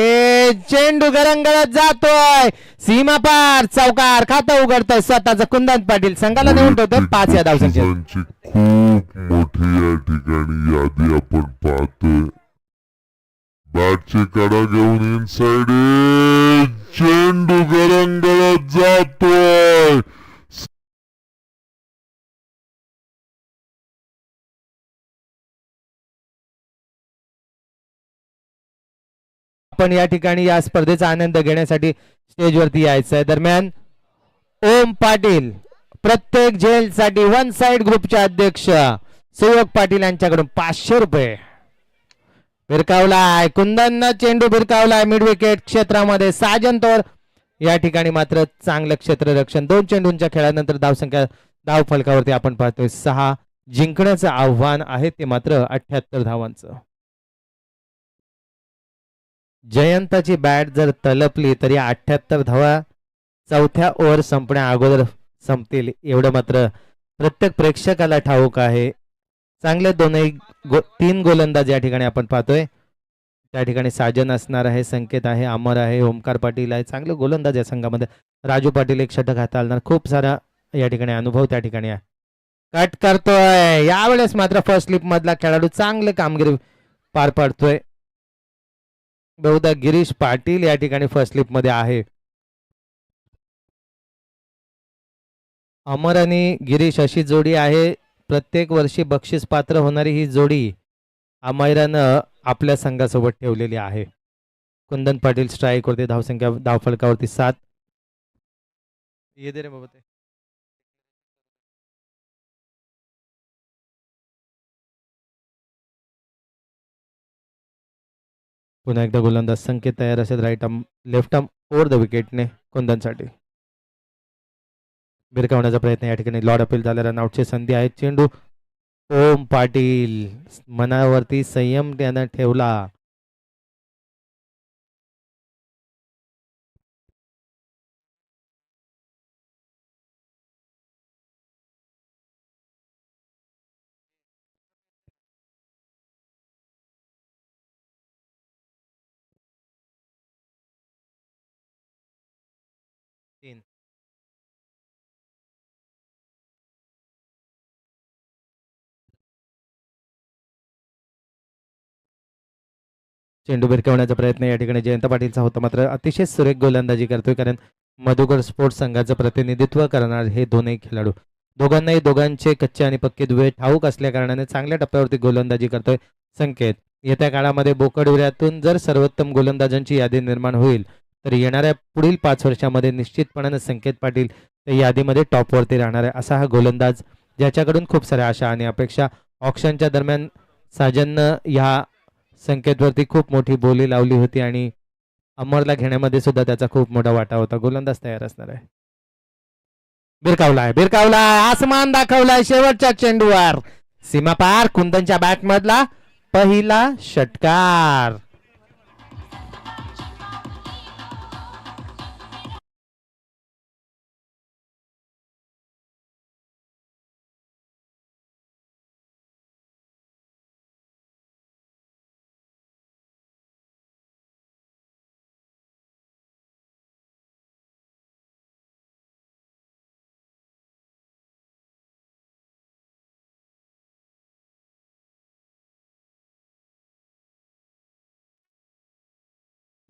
चेंडू गरंगळत जातोय सीमा पार चौकार खातं उघडतोय स्वतःच कुंदन पाटील संघाला नेऊन ठेवतोय 5 या धावसंख्येत. बक्षिसांची खूप मोठी या ठिकाणी यादी आपण पाहतोय. बॅटचे कडा घेऊन इनसाइड चेंडू गरंगळत जातोय. आपण या ठिकाणी या स्पर्धेचा आनंद घेण्यासाठी स्टेजवरती यायचं आहे. दरम्यान ओम पाटील प्रत्येक जेलसाठी वन साइड ग्रुपचे अध्यक्ष सुयोग पाटील यांच्याकडून 500 रुपये. भिरकावलाय कुंदननं चेंडू भिरकावलाय मिड विकेट क्षेत्रामध्ये. साजन तोर या ठिकाणी मात्र चांगलं क्षेत्ररक्षण. 2 चेंडूंच्या खेळानंतर धावसंख्या धाव फलकावरती आपण पाहतोय 6. जिंकण्याचं आव्हान आहे ते मात्र 78 धावांचं. जयंताची बॅट जर तलपली तर या 78 धावा चौथ्या ओव्हर संपण्या अगोदर संपतील एवढं मात्र प्रत्येक प्रेक्षकाला ठाऊक आहे. चांगले 3 गोलंदाज या ठिकाणी आपण पाहतोय. त्या ठिकाणी साजन असणार आहे, संकेत आहे, अमर आहे, ओमकार पाटील आहे. चांगले गोलंदाज या संघामध्ये. राजू पाटील एक षटक हाताळणार. खूप सारा या ठिकाणी अनुभव त्या ठिकाणी आहे. कट करतोय यावेळेस मात्र फर्स्ट स्लिप मधला खेळाडू चांगले कामगिरी पार पाडतोय. बहुधा गिरीश पाटील या ठिकाणी फर्स्ट स्लिप मध्ये आहे. अमर आणि गिरीश अशी जोडी आहे. प्रत्येक वर्षी बक्षीस पात्र होणारी ही जोडी अमरानं आपल्या संघासोबत ठेवलेली आहे. कुंदन पाटील स्ट्राईक वरती धावसंख्या धावफलकावरती 7. ये दे रे बाबा ते. पुन्हा एकदा गोलंदाज संकेत तयार असेल. Right arm left arm over the विकेटने कुंदनसाठी. भिरकावण्याचा प्रयत्न या ठिकाणी लॉर्ड अपील झाला. रनआउटची संधी आहे. चेंडू ओम पाटील मनावरती संयम त्यानं ठेवला. चेंडू भिरकवण्याचा प्रयत्न या ठिकाणी जयंत पाटीलचा होता. मात्र अतिशय सुरेख गोलंदाजी करतोय. कारण मधुकर स्पोर्ट्स संघाचं प्रतिनिधित्व करणार हे दोनही खेळाडू. दोघांनाही दोघांचे कच्चे आणि पक्के दुवे ठाऊक असल्या कारणाने चांगल्या टप्प्यावरती गोलंदाजी करतोय संकेत. येत्या काळामध्ये बोकडविऱ्यातून जर सर्वोत्तम गोलंदाजांची यादी निर्माण होईल तर येणाऱ्या पुढील 5 वर्षामध्ये निश्चितपणाने संकेत पाटील त्या यादीमध्ये टॉपवरती राहणार आहे. असा हा गोलंदाज ज्याच्याकडून खूप साऱ्या आशा आणि अपेक्षा. ऑक्शनच्या दरम्यान साजननं ह्या संकेतवरती खूप मोठी बोली लावली होती आणि अमरला घेण्यामध्ये सुद्धा त्याचा खूप मोठा वाटा होता. गोलंदाज तयार असणार आहे. भिरकावलाय आसमान दाखवलाय शेवटच्या चेंडूवर. सीमा पार कुंदनच्या बॅट मधला पहिला षटकार.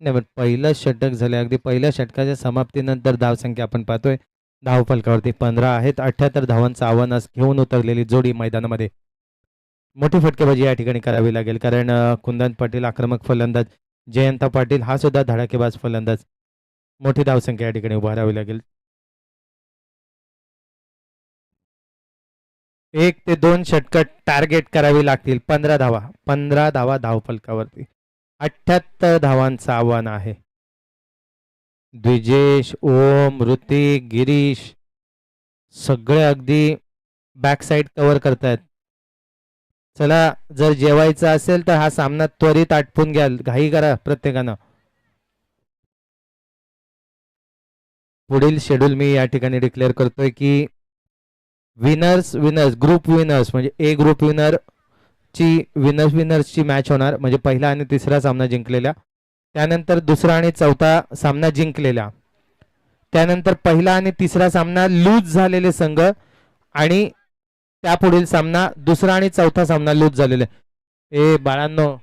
नाही पण पहिलं षटक झालं. अगदी पहिल्या षटकाच्या समाप्तीनंतर धावसंख्या आपण पाहतोय धावफलकावरती 15 आहेत. 78 धावांचं आव्हान घेऊन उतरलेली जोडी मैदानामध्ये. मोठी फटकेबाजी या ठिकाणी करावी लागेल कारण कुंदन पाटील आक्रमक फलंदाज, जयंत पाटील हा सुद्धा धडाकेबाज फलंदाज. मोठी धावसंख्या या ठिकाणी उभारावी लागेल. 1 ते 2 षटक टार्गेट करावी लागतील. 15 धावा धावफलकावरती. 78 धावांचं आव्हान आहे. द्विजेश, ओम, ऋतिक, गिरीश सगळे अगदी बॅक साइड कव्हर करतायत. चला जर जेवायचं असेल तर हा सामना त्वरित आटपून घ्याल. घाई करा प्रत्येकानं. पुढील शेड्यूल मी या ठिकाणी डिक्लेअर करतोय की विनर्स ग्रुप विनर्स म्हणजे ए ग्रुप ची विनर्सची मॅच होणार, म्हणजे पहिला आणि तिसरा सामना जिंकलेल्या, त्यानंतर दुसरा आणि चौथा सामना जिंकलेला, त्यानंतर पहिला आणि तिसरा सामना लूज झालेले संघ, आणि त्यापुढील सामना दुसरा आणि चौथा सामना लूज झालेले. ए बाळांनो,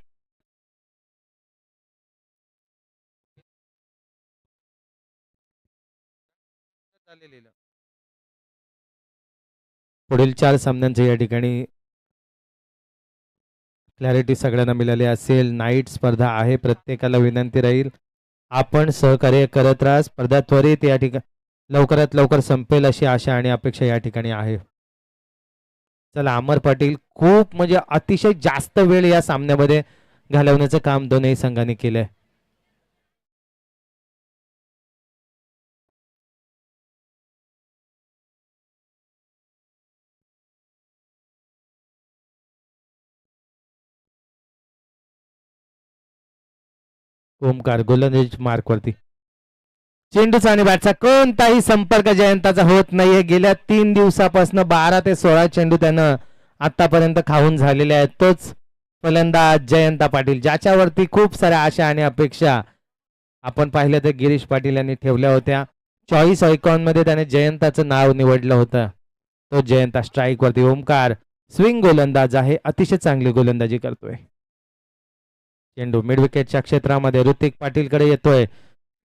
पुढील 4 सामन्यांचे या ठिकाणी क्लॅरिटी सगळ्यांना मिळाली असेल. नाईट स्पर्धा आहे, प्रत्येकाला विनंती राहील आपण सहकार्य करत राहा. स्पर्धा त्वरित या ठिकाणी लवकरात लवकर संपेल अशी आशा आणि अपेक्षा या ठिकाणी आहे. चला, अमर पाटील खूप म्हणजे अतिशय जास्त वेळ या सामन्यामध्ये घालवण्याचं काम दोनही संघांनी केलंय. ओमकार गोलंदाज मार्कवरती, चेंडूचा आणि बॅटचा कोणताही संपर्क जयंताचा होत नाहीये. गेल्या 3 दिवसापासून 12 ते 16 चेंडू त्यानं आतापर्यंत खाऊन झालेले आहेत. तोच फलंदाज जयंता पाटील, ज्याच्यावरती खूप साऱ्या आशा आणि अपेक्षा आपण पाहिलं तर गिरीश पाटील यांनी ठेवल्या होत्या. चॉईस आयकॉन मध्ये त्याने जयंताचं नाव निवडलं होतं. तो जयंता स्ट्राईक वरती. ओमकार स्विंग गोलंदाज आहे, अतिशय चांगली गोलंदाजी करतोय. चेंडू मिड विकेटच्या क्षेत्रामध्ये ऋतिक पाटीलकडे येतोय.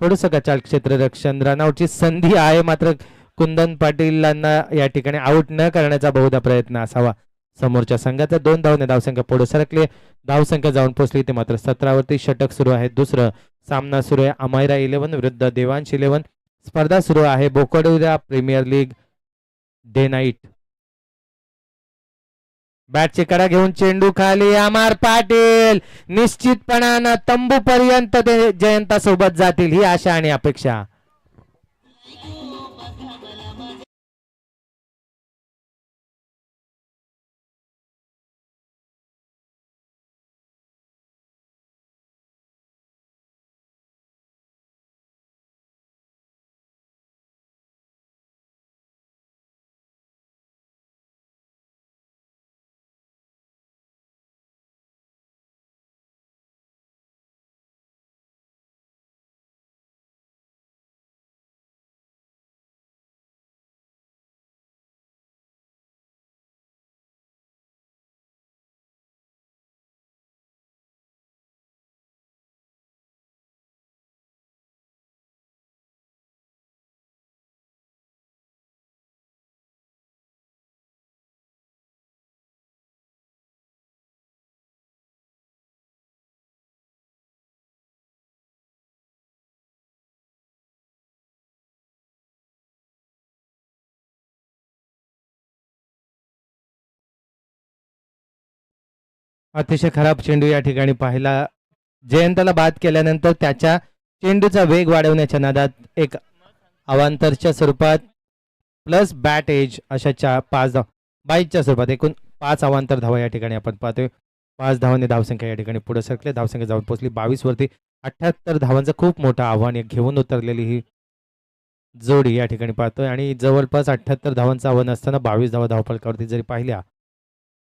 थोडंसं गचाळ क्षेत्ररक्षण, रनआउटची संधी आहे, मात्र कुंदन पाटीलांना या ठिकाणी आउट न करण्याचा बहुधा प्रयत्न असावा. समोरच्या संघाचा 2 धावने धावसंख्या पुढे सरकले. धावसंख्या जाऊन पोहोचली ते मात्र 17 वरती. षटक सुरू आहे. दुसरं सामना सुरू आहे. अमायरा 11 विरुद्ध देवांश 11. स्पर्धा सुरू आहे बोकोडोरा प्रीमियर लीग डे नाईट. बॅटची कडा घेऊन चेंडू खाली. अमर पाटील निश्चितपणानं तंबू पर्यंत ते जयंता सोबत जातील ही आशा आणि अपेक्षा. अतिशय खराब चेंडू या ठिकाणी पाहिला. जयंताला बाद केल्यानंतर त्याच्या चेंडूचा वेग वाढवण्याच्या नादात एक अवांतरच्या स्वरूपात प्लस बॅट एज अशा 5 बाईकच्या स्वरूपात एकूण 5 अवांतर धावा या ठिकाणी आपण पाहतोय. 5 धावांनी धावसंख्या या ठिकाणी पुढे सरकले. धावसंख्या जाऊन पोहोचली 22 वरती. 78 धावांचं खूप मोठं आव्हान घेऊन उतरलेली ही जोडी या ठिकाणी पाहतोय. आणि जवळपास 78 धावांचं आव्हान असताना 22 धावा धावफलकावरती जरी पाहिल्या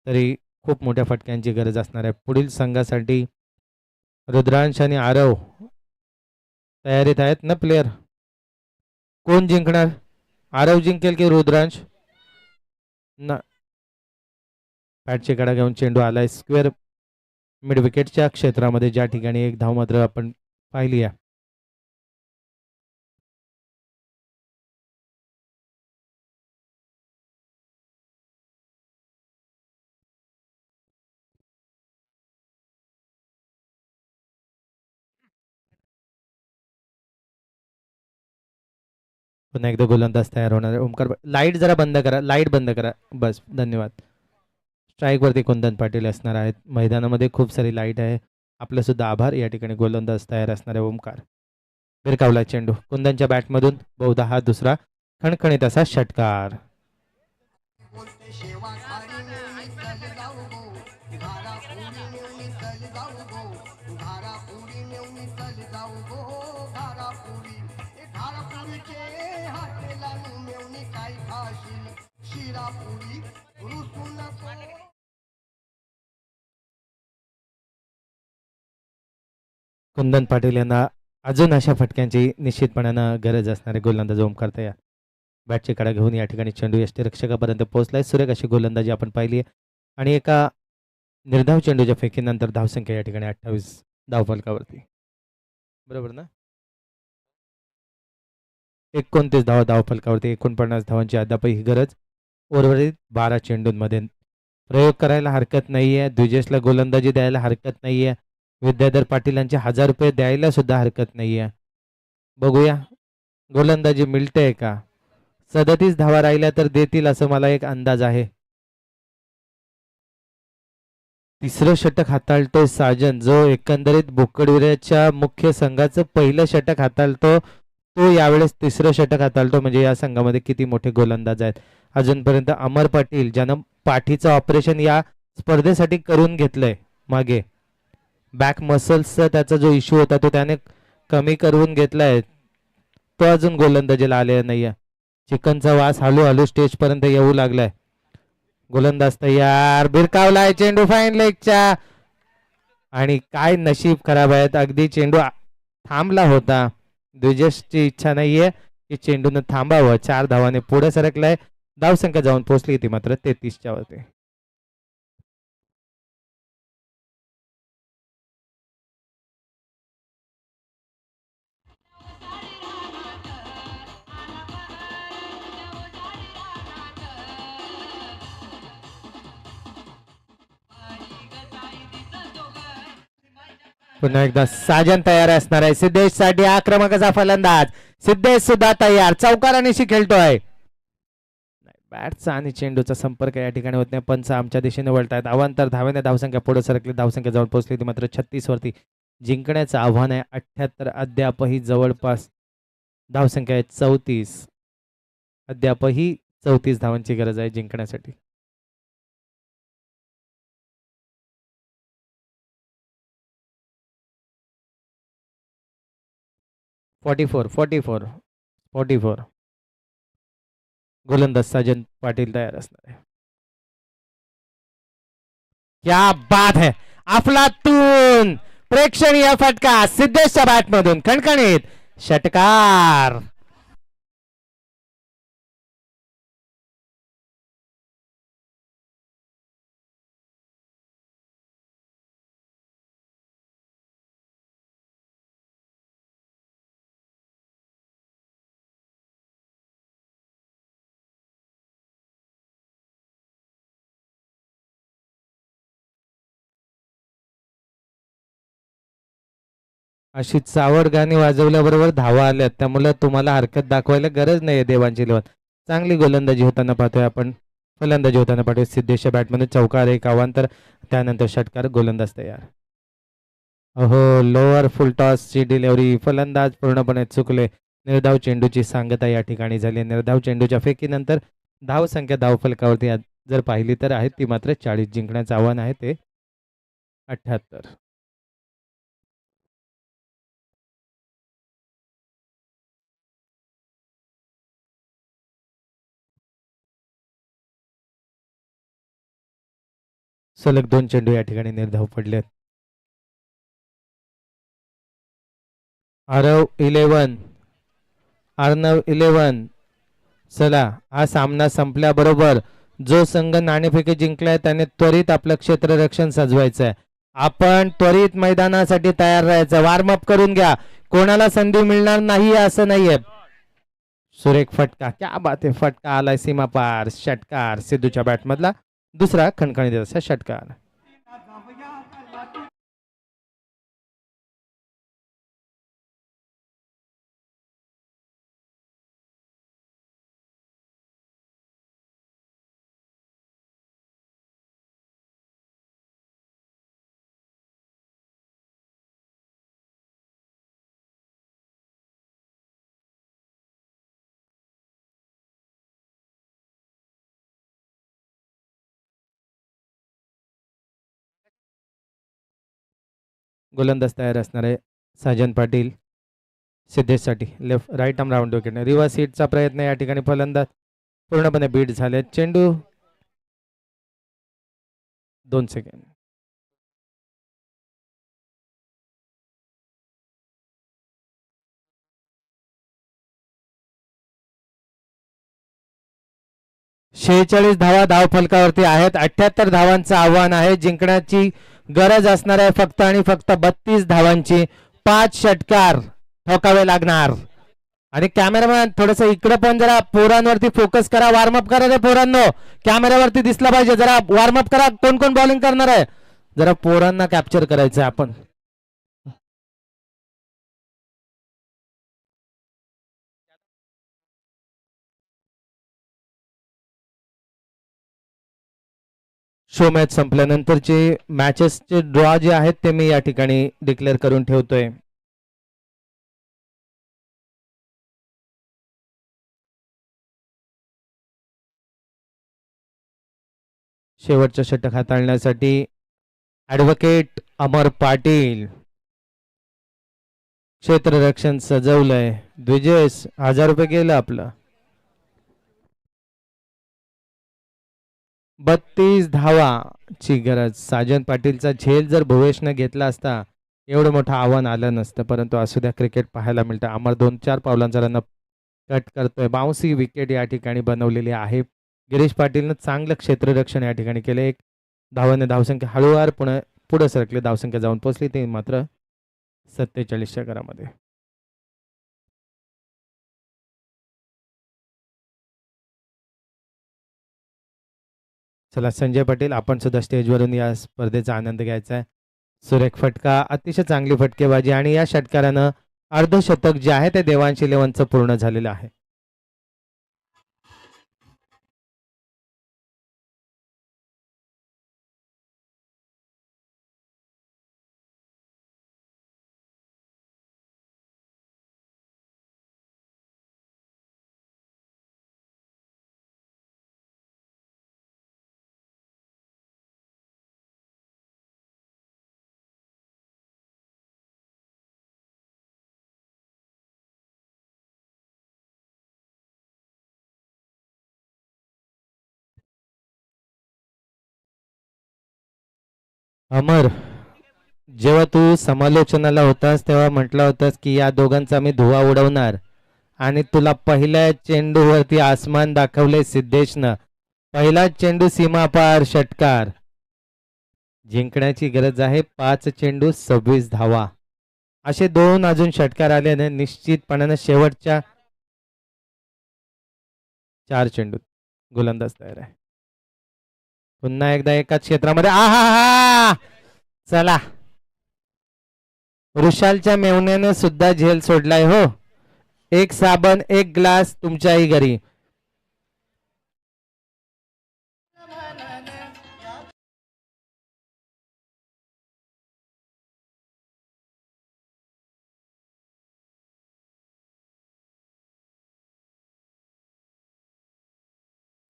तरी खूप मोठ्या फटक्यांची गरज असणार आहे. पुढील संघासाठी रुद्रांश आणि आरव तयारीत आहेत ना प्लेयर. कोण जिंकणार? आरव जिंकेल की रुद्रांश? ना, बॅटची कडा घेऊन चेंडू आलाय स्क्वेअर मिड विकेटच्या क्षेत्रामध्ये, ज्या ठिकाणी एक धाव मात्र आपण पाहिली आहे. पुन्हा एकदा गोलंदाज तयार होणार आहे. ओमकार लाईट जरा बंद करा, लाईट बंद करा, बस धन्यवाद. स्ट्राईक वरती कुंदन पाटील असणार आहेत. मैदानामध्ये खूप सारी लाईट आहे, आपलं सुद्धा आभार. या ठिकाणी गोलंदाज तयार असणार आहे ओमकार. भिरकावला चेंडू कुंदनच्या बॅटमधून, बहुधा हा दुसरा खणखणीत असा षटकार. शिरापुरी कुंदन पाटील यांना अजून अशा फटक्यांची निश्चितपणानं गरज असणारे गोलंदाज ओमकार तयार. बॅटची कडा घेऊन या ठिकाणी चेंडू यष्टीरक्षकापर्यंत पोहोचलाय. सुरेख अशी गोलंदाजी आपण पाहिली आहे आणि एका निर्धाव चेंडूच्या फेकीनंतर धावसंख्या या ठिकाणी 28 धावफलकावरती. बरोबर ना? 29 धावफलकावरती 49 धावांची अद्यापही ही गरज. उर्वरित 12 चेंडूंमध्ये प्रयोग करायला हरकत नाहीये. द्विजेशला गोलंदाजी द्यायला हरकत नाहीये. विद्याधर पाटील यांचे 1000 रुपये द्यायला सुद्धा हरकत नाहीये. बघूया गोलंदाजी मिळते का. 37 धावा राहिल्या तर देतील असं मला एक अंदाज आहे. तिसरं षटक हाताळतोय साजन, जो एकंदरीत बोकडविऱ्याच्या मुख्य संघाचं पहिलं षटक हाताळतो तो यावेळेस तिसरं षटक हाताळतो. म्हणजे या संघामध्ये किती मोठे गोलंदाज आहेत. अजूनपर्यंत अमर पाटील ज्यानं पाठीचं ऑपरेशन या स्पर्धेसाठी करून घेतलंय, मागे बॅक मसल्सचा त्याचा जो इश्यू होता तो त्याने कमी करून घेतलाय, तो अजून गोलंदाजीला आलेला नाहीये. चिकनचा वास हळूहळू स्टेज पर्यंत येऊ लागलाय. गोलंदाज तयार, भिरकावलाय चेंडू फाईन लेगच्या. आणि काय नशीब खराब आहेत, अगदी चेंडू थांबला होता. द्विजेशची इच्छा नाहीये की चेंडून थांबावं. 4 धावाने पुढे सरकलाय. धावसंख्या जाऊन पोहोचली ती मात्र 33च्या वरती. पुन्हा एकदा साजन तयार असणार आहे. सिद्धेश साठी आक्रमकाचा फलंदाज. सिद्धेश सुद्धा तयार, चौकारानिशी खेळतोय. बॅटचा आणि चेंडूचा संपर्क या ठिकाणी होत नाही. पंच आमच्या दिशेने वळतायत. अवांतर धावेने धावसंख्या पुढे सरकली. धावसंख्या जवळ पोहोचली ती मात्र 36 वरती. जिंकण्याचं आव्हान आहे 78. अद्यापही जवळपास धावसंख्या आहे 34. अद्यापही 34 धावांची गरज आहे जिंकण्यासाठी. Forty four. गोलंदाज साजन पाटील तयार असणार आहे. क्या बात है, अफलातून प्रेक्षणीय फटका सिद्धेशच्या बॅटमधून. खणखणीत षटकार. अशी चावड गाणी वाजवल्याबरोबर धावा आल्यात, त्यामुळे तुम्हाला हरकत दाखवायला गरज नाही. देवांची लेवल चांगली गोलंदाजी होताना पाहतोय आपण. फलंदाजी होताना पाहतोय सिद्धेशच्या बॅटमध्ये. चौकार, एक अवांतर, त्यानंतर षटकार. गोलंदाज तयार. अहो, लोअर फुल टॉसची डिलिव्हरी. फलंदाज पूर्णपणे चुकले. निर्धाव चेंडूची सांगता या ठिकाणी झाली. निर्धाव चेंडूच्या फेकीनंतर धावसंख्या धावफलकावरती जर पाहिली तर आहे ती मात्र 40. जिंकण्याचं आव्हान आहे ते 78. सलग 2 चेंडू या ठिकाणी निर्धाव पडलेत. अर्णव 11. चला, हा सामना संपल्याबरोबर जो संघ नाणेफेकी जिंकलाय त्याने त्वरित आपलं क्षेत्ररक्षण सजवायचंय. आपण त्वरित मैदानासाठी तयार राहायचं. वॉर्मअप करून घ्या. कोणाला संधी मिळणार नाही असं नाहीये. सुरेख फटका, क्या बात आहे. फटका आलाय सीमा पार. षटकार. सिद्धूच्या बॅटमधला दुसरा खणखणीत असा षटकार. गोलंदाज तयार असणार आहे साजन पाटील. सिद्धेशसाठी left right arm round wicket. Reverse हिटचा प्रयत्न या ठिकाणी. फलंदाज पूर्णपणे बीट झाले. चेंडू 2 सेकंड. 46 धावा धाव फलकावरती आहेत. 78 धावांचं आव्हान आहे. जिंकण्याची गरज असणार आहे फक्त आणि फक्त 32 धावांची. 5 षटकार ठोकावे लागणार. आणि कॅमेरामॅन थोडस इकडे पण जरा पोरांवरती फोकस करा. वॉर्मअप करा रे पोरांनो. कॅमेऱ्यावरती दिसला पाहिजे. जरा वॉर्मअप करा. कोण कोण बॉलिंग करणार आहे जरा पोरांना कॅप्चर करायचं आपण. शो मॅच संपल्यानंतरचे मॅचेसचे ड्रॉ जे आहेत ते मी या ठिकाणी डिक्लेअर करून ठेवतोय. शेवटचा षटक हाताळण्यासाठी ऍडव्होकेट अमर पाटील. क्षेत्ररक्षण सजवलंय. द्विजेश 1000 रुपये गेलं आपलं. 32 धावाची गरज. साजन पाटीलचा झेल जर भुवेशनं घेतला असता एवढं मोठं आव्हान आलं नसतं. परंतु असू द्या, क्रिकेट पाहायला मिळतं. अमर 2-4 पावलांचा रन कट करतोय. बाउन्सी विकेट या ठिकाणी बनवलेली आहे. गिरीश पाटीलनं चांगलं क्षेत्ररक्षण या ठिकाणी केलं. 1 धावाने धावसंख्या हळूवार पुढे सरकली. धावसंख्या जाऊन पोहोचली ती मात्र 47च्या घरामध्ये. चला संजय पाटील, आपण सुद्धा स्टेजवरून या स्पर्धेचा आनंद घ्यायचा आहे. सुरेख फटका, अतिशय चांगली फटकेबाजी आणि या षटकारानं अर्धशतक जे आहे ते देवांश इलेव्हनचं पूर्ण झालेलं आहे. अमर, जेव्हा तू समालोचनाला होतास तेव्हा म्हटलं होतास की या दोघांचा मी धुवा उडवणार आणि तुला पहिल्या चेंडूवरती आसमान दाखवले सिद्धेशनं. पहिला चेंडू सीमापार षटकार. जिंकण्याची गरज आहे. 5 चेंडू 26 धावा. असे 2 अजून षटकार आल्याने निश्चितपणाने शेवटच्या 4 चेंडूत गोलंदाज तयार आहे. पुन्हा एकदा एकाच क्षेत्रामध्ये. आहा, चला, वृषालच्या मेवण्याने सुद्धा झेल सोडलाय हो. 1 साबण 1 ग्लास तुमच्याही घरी.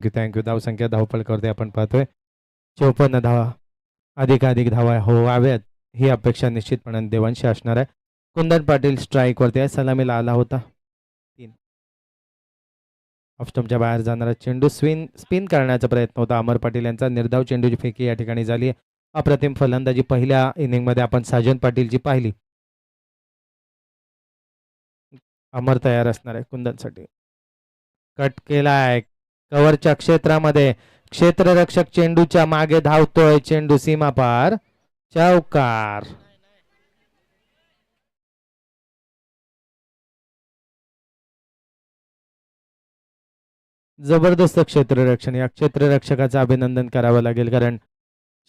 थँक्यू. धावसंख्या धावफलकावरती आपण पाहतोय 54 धावा. अधिकाधिक धावा व्हाव्यात ही अपेक्षा निश्चितपणे देवांशी असणार आहे. कुंदन पाटील स्ट्राईक वरती आहे. सलामीला आला होता. 3 ऑफस्टंपच्या बाहेर जाणारा चेंडू स्पिन करण्याचा प्रयत्न होता अमर पाटील यांचा. निर्धाव चेंडूची फेकी या ठिकाणी झाली. अप्रतिम फलंदाजी पहिल्या इनिंग मध्ये आपण साजन पाटीलची पाहिली. अमर तयार असणार आहे कुंदनसाठी. कट केलाय कव्हरच्या क्षेत्रामध्ये. क्षेत्ररक्षक चेंडूच्या मागे धावतोय. चेंडू सीमापार. चौकार. जबरदस्त क्षेत्ररक्षण. या क्षेत्ररक्षकाचं अभिनंदन करावं लागेल, कारण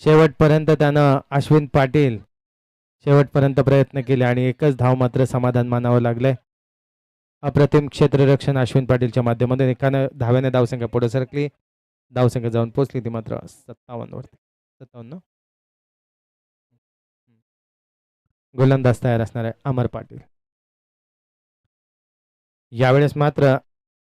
शेवटपर्यंत त्यानं अश्विन पाटील शेवटपर्यंत प्रयत्न केले आणि एकच धाव मात्र समाधान मानावं लागलंय. अप्रतिम क्षेत्ररक्षण अश्विन पाटीलच्या माध्यमातून. एकानं धाव्याने धावसंख्या पुढे सरकली. धावसंख्या जाऊन पोहोचली ती मात्र 57 वरती. 57. गोलंदाज तयार असणार आहे अमर पाटील. यावेळेस मात्र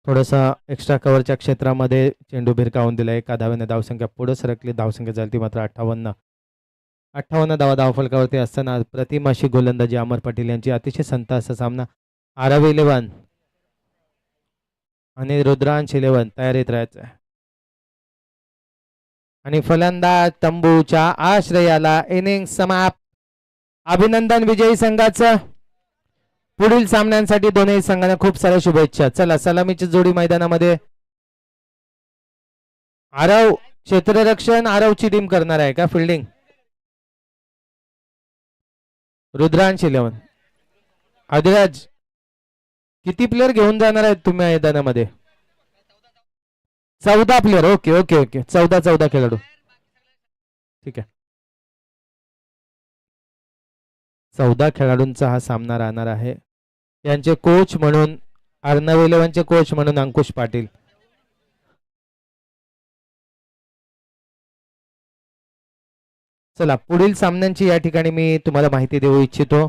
थोडंसं एक्स्ट्रा कव्हरच्या क्षेत्रामध्ये चेंडू भिरकावून दिला. एका धाव्याने धावसंख्या पुढे सरकली. धावसंख्या झाली ती मात्र 58 धावा धावफलकावरती असताना प्रतिम अशी गोलंदाजी अमर पाटील यांची. अतिशय संत असा सामना. आरव 11 आणि रुद्रांश 11 तयारीत राहायचं आहे. आणि फलंदाज तंबूच्या आश्रयाला. इनिंग समाप्त. अभिनंदन विजयी संघाचं. पुढील सामन्यांसाठी दोन्ही संघांना खूप साऱ्या शुभेच्छा. चला, सलामीची जोडी मैदानामध्ये. आरव क्षेत्ररक्षण आरवची टीम करणार आहे का फिल्डिंग? रुद्रांश इलेव्हन. आदिराज किती प्लेअर घेऊन जाणार आहेत तुम्ही मैदानामध्ये? 14 प्लेअर. ओके ओके ओके 14 खेळाडू. ठीक आहे. 14 खेळाडूंचा हा सामना राहणार आहे. यांचे कोच म्हणून अर्णव इलेव्हनचे कोच म्हणून अंकुश पाटील. चला पुढील सामन्यांची या ठिकाणी मी तुम्हाला माहिती देऊ इच्छितो.